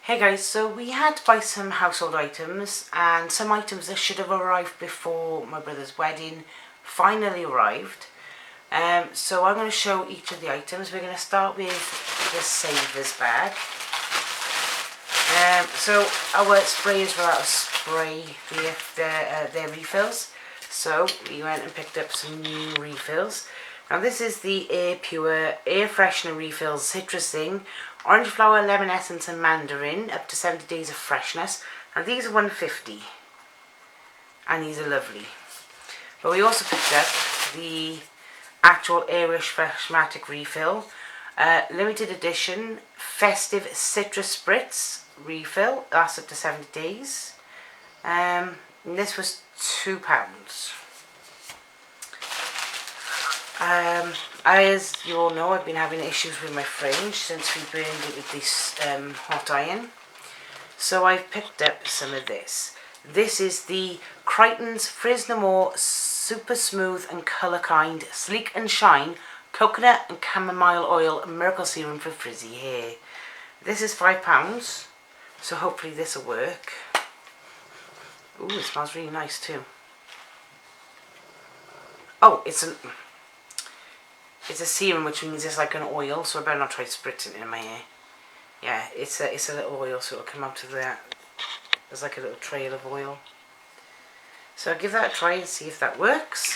Hey guys, so we had to buy some household items, and some items that should have arrived before my brother's wedding finally arrived. So I'm going to show each of the items. We're going to start with the Savers bag. So our sprayers were out of spray their refills, so we went and picked up some new refills. Now this is the Air Pure Air Freshener Refills Citrus Zing, Orange Flower, Lemon Essence and Mandarin, up to 70 days of freshness. And these are $1.50, and these are lovely. But we also picked up the actual Airish Freshmatic Refill, limited edition Festive Citrus Spritz Refill, that's up to 70 days. This was £2. As you all know, I've been having issues with my fringe since we burned it with this hot iron. So I've picked up some of this. This is the Crichton's Frizz No More Super Smooth and Colour Kind Sleek and Shine Coconut and Chamomile Oil Miracle Serum for frizzy hair. This is £5, so hopefully this will work. Ooh, it smells really nice too. Oh, it's a serum, which means it's like an oil, so I better not try spritzing it in my hair. Yeah, it's a little oil, so it'll come out of that. There's like a little trail of oil. So I'll give that a try and see if that works.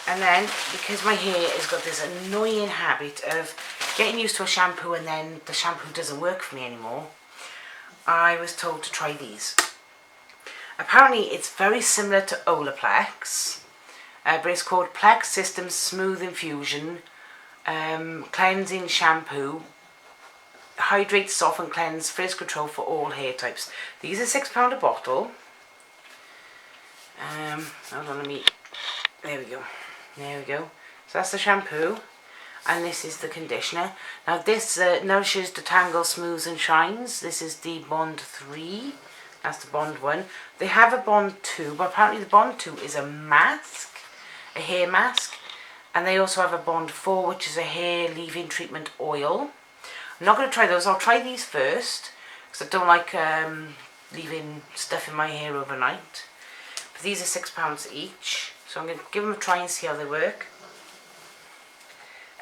And then, because my hair has got this annoying habit of getting used to a shampoo and then the shampoo doesn't work for me anymore, I was told to try these. Apparently it's very similar to Olaplex, but it's called Plex System Smooth Infusion Cleansing Shampoo. Hydrate, soften, cleanse, frizz control for all hair types. These are £6 a bottle. Hold on, there we go. There we go. So that's the shampoo, and this is the conditioner. Now this nourishes, detangles, smooths and shines. This is the Bond 3. That's the Bond 1. They have a Bond 2, but apparently the Bond 2 is a mask. A hair mask, and they also have a Bond 4, which is a hair leave-in treatment oil. I'm not going to try those. I'll try these first because I don't like leaving stuff in my hair overnight. But these are £6 each, so I'm going to give them a try and see how they work.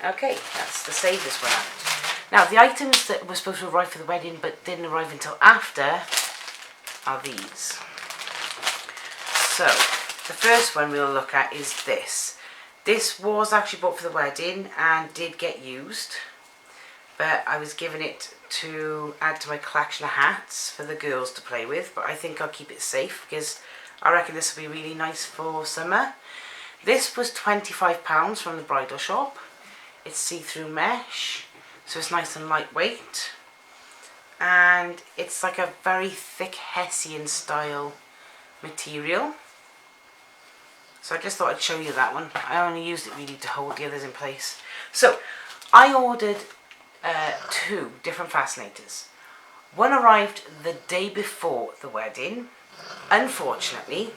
Okay, that's the Savers one out. Now the items that were supposed to arrive for the wedding but didn't arrive until after are these. So the first one we'll look at is this. This was actually bought for the wedding and did get used, but I was given it to add to my collection of hats for the girls to play with, but I think I'll keep it safe because I reckon this will be really nice for summer. This was £25 from the bridal shop. It's see-through mesh, so it's nice and lightweight, and it's like a very thick Hessian style material. So I just thought I'd show you that one. I only used it really to hold the others in place. So I ordered 2 different fascinators. One arrived the day before the wedding. Unfortunately,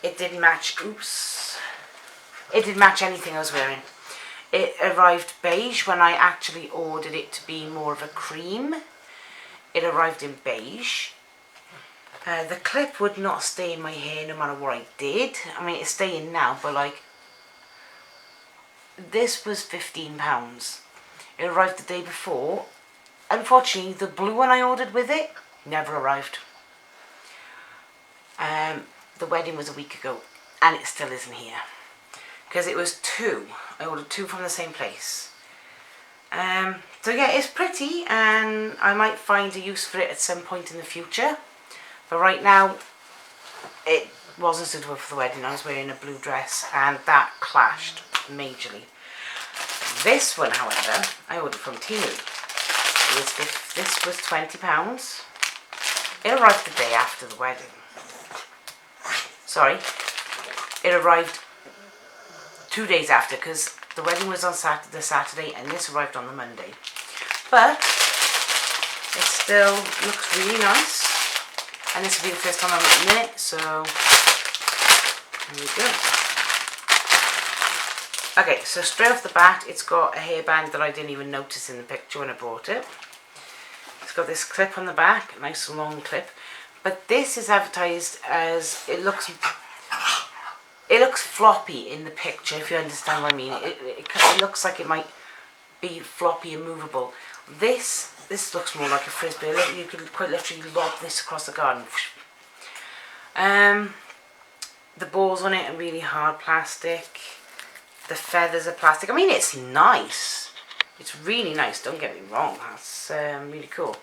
it didn't match, it didn't match anything I was wearing. It arrived beige when I actually ordered it to be more of a cream. It arrived in beige. The clip would not stay in my hair no matter what I did. I mean, it's staying now, but like, this was £15. It arrived the day before. Unfortunately, the blue one I ordered with it never arrived. The wedding was a week ago, and it still isn't here. Because it was 2. I ordered 2 from the same place. So yeah, it's pretty, and I might find a use for it at some point in the future. But right now, it wasn't suitable for the wedding. I was wearing a blue dress, and that clashed majorly. This one, however, I ordered from temu. This was £20. It arrived the day after the wedding. Sorry, it arrived 2 days after, because the wedding was on the Saturday, and this arrived on the Monday. But it still looks really nice. And this will be the first time I'm eating it, so there we go. Okay, so straight off the bat, it's got a hairband that I didn't even notice in the picture when I bought it. got this clip on the back, a nice long clip. But this is advertised as, it looks floppy in the picture, if you understand what I mean. It looks like it might be floppy and movable. This looks more like a frisbee. You could quite literally lob this across the garden. The balls on it are really hard plastic. The feathers are plastic. I mean, it's nice. It's really nice, don't get me wrong. That's really cool.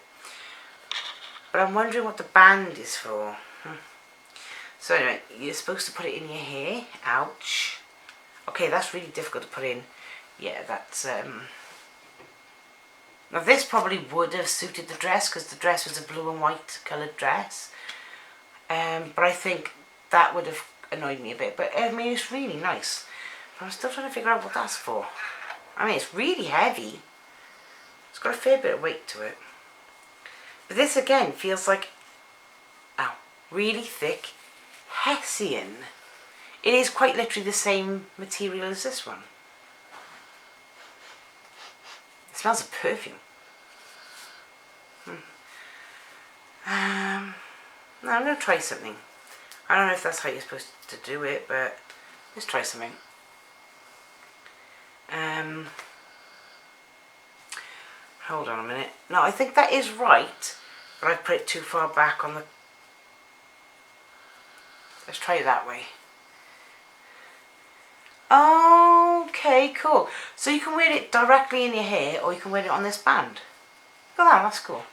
But I'm wondering what the band is for. So anyway, you're supposed to put it in your hair. Ouch. Okay, that's really difficult to put in. Yeah, that's... Now this probably would have suited the dress, because the dress was a blue and white coloured dress. But I think that would have annoyed me a bit. But I mean, it's really nice. But I'm still trying to figure out what that's for. I mean, it's really heavy. It's got a fair bit of weight to it. But this again feels like, oh, really thick Hessian. It is quite literally the same material as this one. It smells of perfume. No, I'm going to try something. I don't know if that's how you're supposed to do it, but let's try something. Hold on a minute. No, I think that is right, but I've put it too far back on the... Let's try it that way. Okay, cool. So you can wear it directly in your hair, or you can wear it on this band. Look at that, that's cool.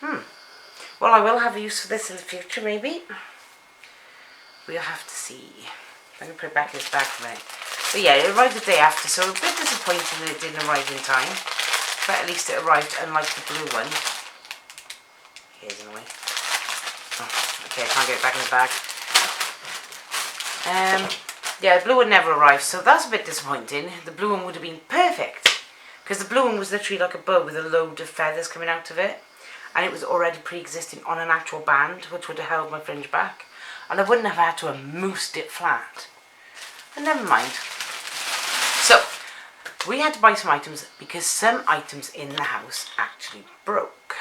Well, I will have use for this in the future, maybe. We'll have to see. I'm going to put it back in this bag for a minute. But yeah, it arrived the day after, so a bit disappointing that it didn't arrive in time. But at least it arrived, unlike the blue one. Here's in the way. Oh, okay, I can't get it back in the bag. Yeah, the blue one never arrived, so that's a bit disappointing. The blue one would have been perfect, because the blue one was literally like a bow with a load of feathers coming out of it, and it was already pre-existing on an actual band, which would have held my fringe back, and I wouldn't have had to have moosed it flat. But never mind. So, we had to buy some items because some items in the house actually broke.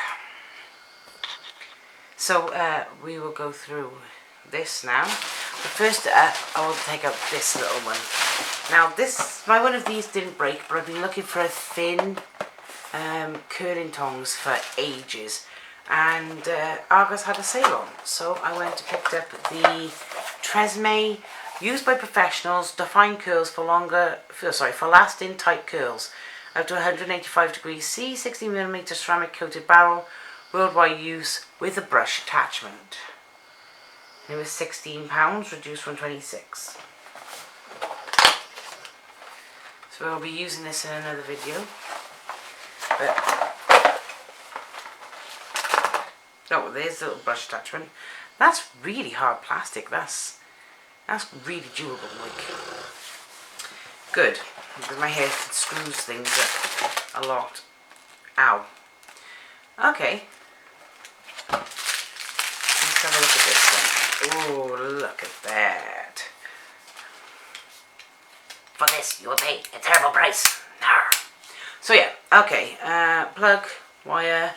So we will go through this now. But first I will take out this little one. Now my one of these didn't break, but I've been looking for a thin curling tongs for ages. And Argos had a sale on. So I went and picked up the Tresemme used by professionals, define curls for lasting tight curls. Up to 185 degrees C, 60mm ceramic coated barrel, worldwide use with a brush attachment. It was £16, reduced from 26. So I'll be using this in another video. Oh, there's the little brush attachment. That's really hard plastic. That's really durable, like. Good, because my hair screws things up a lot. Ow. Okay. Let's have a look at this one. Oh, look at that. For this, you will pay a terrible price. Narr. So yeah, okay. Plug, wire.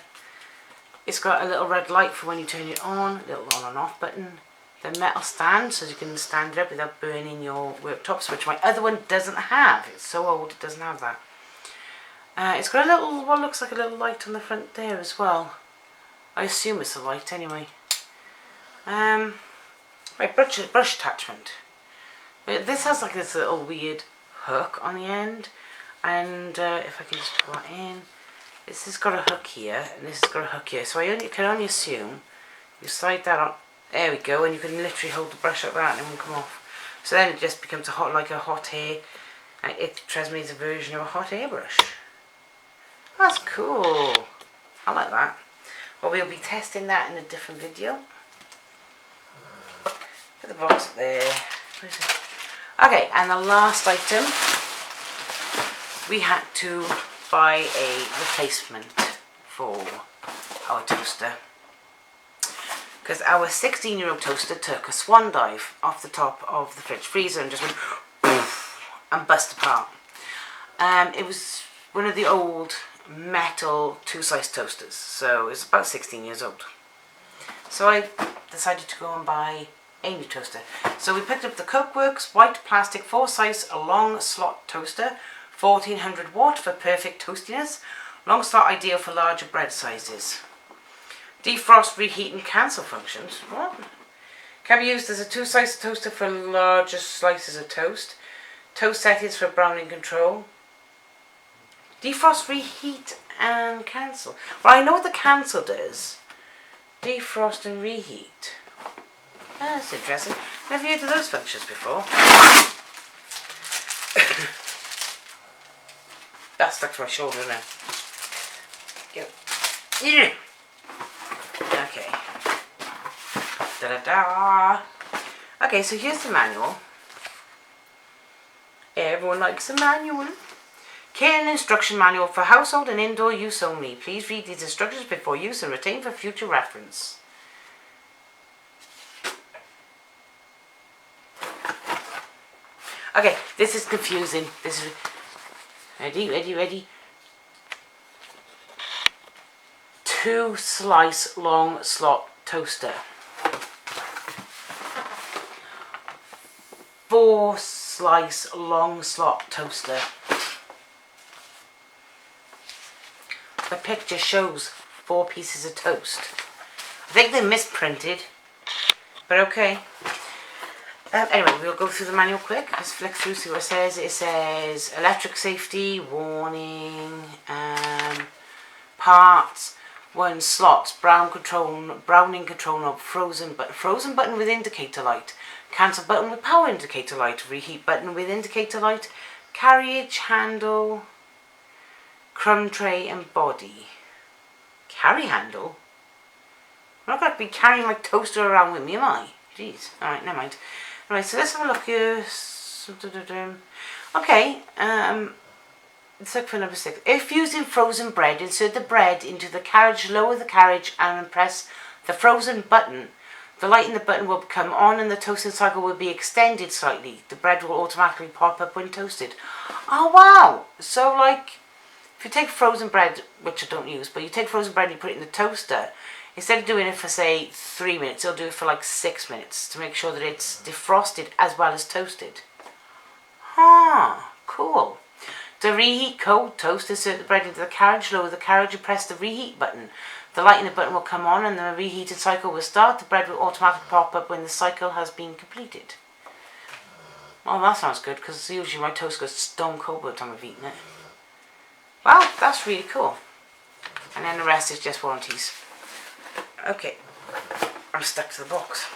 It's got a little red light for when you turn it on, a little on and off button. The metal stand, so you can stand it up without burning your worktops, which my other one doesn't have. It's so old, it doesn't have that. It's got a little, what looks like a little light on the front there as well. I assume it's a light anyway. Right, brush attachment. This has like this little weird hook on the end, and if I can just put that in, this has got a hook here, and this has got a hook here. So I can only assume you slide that on. There we go, and you can literally hold the brush like that and it won't come off. So then it just becomes like a hot hair. Tresemme's a version of a hot airbrush. That's cool. I like that. Well, we'll be testing that in a different video. Put the box up there. Where is it? Okay, and the last item, we had to buy a replacement for our toaster. Because our 16-year-old toaster took a swan dive off the top of the fridge freezer and just went poof and bust apart. It was one of the old metal 2-slice toasters. So it's about 16 years old. So I decided to go and buy a new toaster. So we picked up the Cookworks white plastic 4-slice long slot toaster, 1400 watt for perfect toastiness. Long slot ideal for larger bread sizes. Defrost, reheat and cancel functions. What? Can be used as a 2-slice toaster for larger slices of toast. Toast settings for browning control. Defrost, reheat and cancel. Well, I know what the cancel does. Defrost and reheat. That's interesting. Never heard of those functions before. That's stuck to my shoulder now. Go. Yeah. Okay. Da-da-da. Okay, so here's the manual. Everyone likes a manual. Care and instruction manual for household and indoor use only. Please read these instructions before use and retain for future reference. Okay, this is confusing. This is... Ready? 2-slice long slot toaster. 4-slice long slot toaster. The picture shows 4 pieces of toast. I think they misprinted, but okay. Anyway, we'll go through the manual quick. Let's flick through, see what it says. It says electric safety, warning, parts, 1 slots, browning control knob, frozen button with indicator light, cancel button with power indicator light, reheat button with indicator light, carriage handle, crumb tray and body. Carry handle? I'm not going to be carrying my toaster around with me, am I? Jeez. Alright, never mind. Alright, so let's have a look here. Okay, let's look for number 6. If using frozen bread, insert the bread into the carriage, lower the carriage and press the frozen button. The light in the button will come on and the toasting cycle will be extended slightly. The bread will automatically pop up when toasted. Oh wow! So like, if you take frozen bread, which I don't use, but you take frozen bread and you put it in the toaster, instead of doing it for say 3 minutes, it'll do it for like 6 minutes to make sure that it's defrosted as well as toasted. Cool. To reheat cold toast, insert the bread into the carriage, lower the carriage and press the reheat button. The light in the button will come on and the reheated cycle will start. The bread will automatically pop up when the cycle has been completed. Well, that sounds good, because usually my toast goes stone cold by the time I've eaten it. Well, that's really cool. And then the rest is just warranties. Okay, I'm stuck to the box.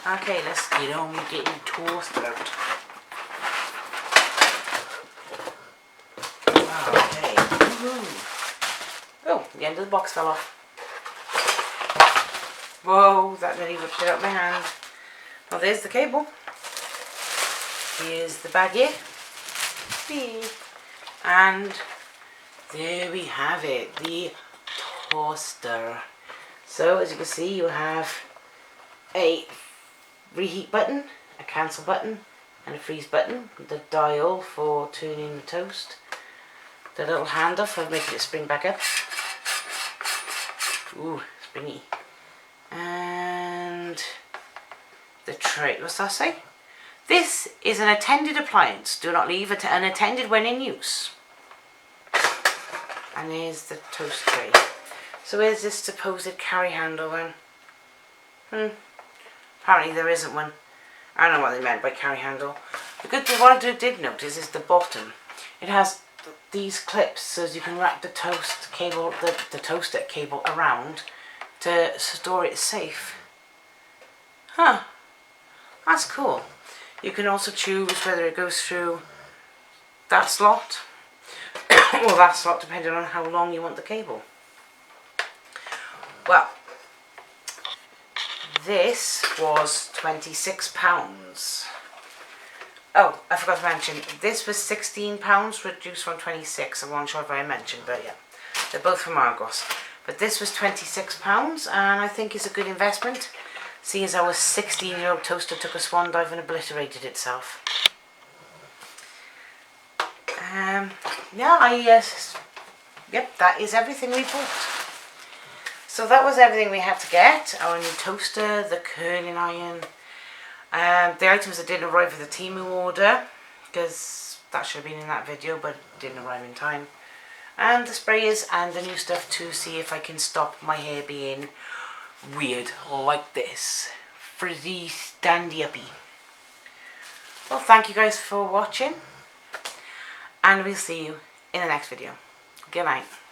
Okay, let's get on with getting toast out. Okay. Oh, the end of the box fell off. Whoa, that nearly ripped it out of my hand. Well, there's the cable. Here's the baggie. And there we have it, the toaster. So as you can see, you have a reheat button, a cancel button and a freeze button, the dial for turning the toast, the little handle for making it spring back up. Ooh, springy. And the tray, what's that say? This is an attended appliance. Do not leave it unattended when in use. And there's the toast tray. So where's this supposed carry handle then? Apparently there isn't one. I don't know what they meant by carry handle. The good thing, what I did notice is the bottom. It has these clips so as you can wrap the toast cable, the toaster cable around to store it safe. That's cool. You can also choose whether it goes through that slot or that slot, depending on how long you want the cable. Well, this was £26. Oh, I forgot to mention, this was £16, reduced from 26. I wasn't sure if I mentioned, but yeah, they're both from Argos. But this was £26, and I think it's a good investment, seeing as our 16-year-old toaster took a swan dive and obliterated itself. Yeah, yep, that is everything we bought. So that was everything we had to get. Our new toaster, the curling iron, the items that didn't arrive with the temu order, because that should have been in that video, but it didn't arrive in time. And the sprayers and the new stuff to see if I can stop my hair being weird like this. Frizzy, standy uppy. Well, thank you guys for watching, and we'll see you in the next video. Good night.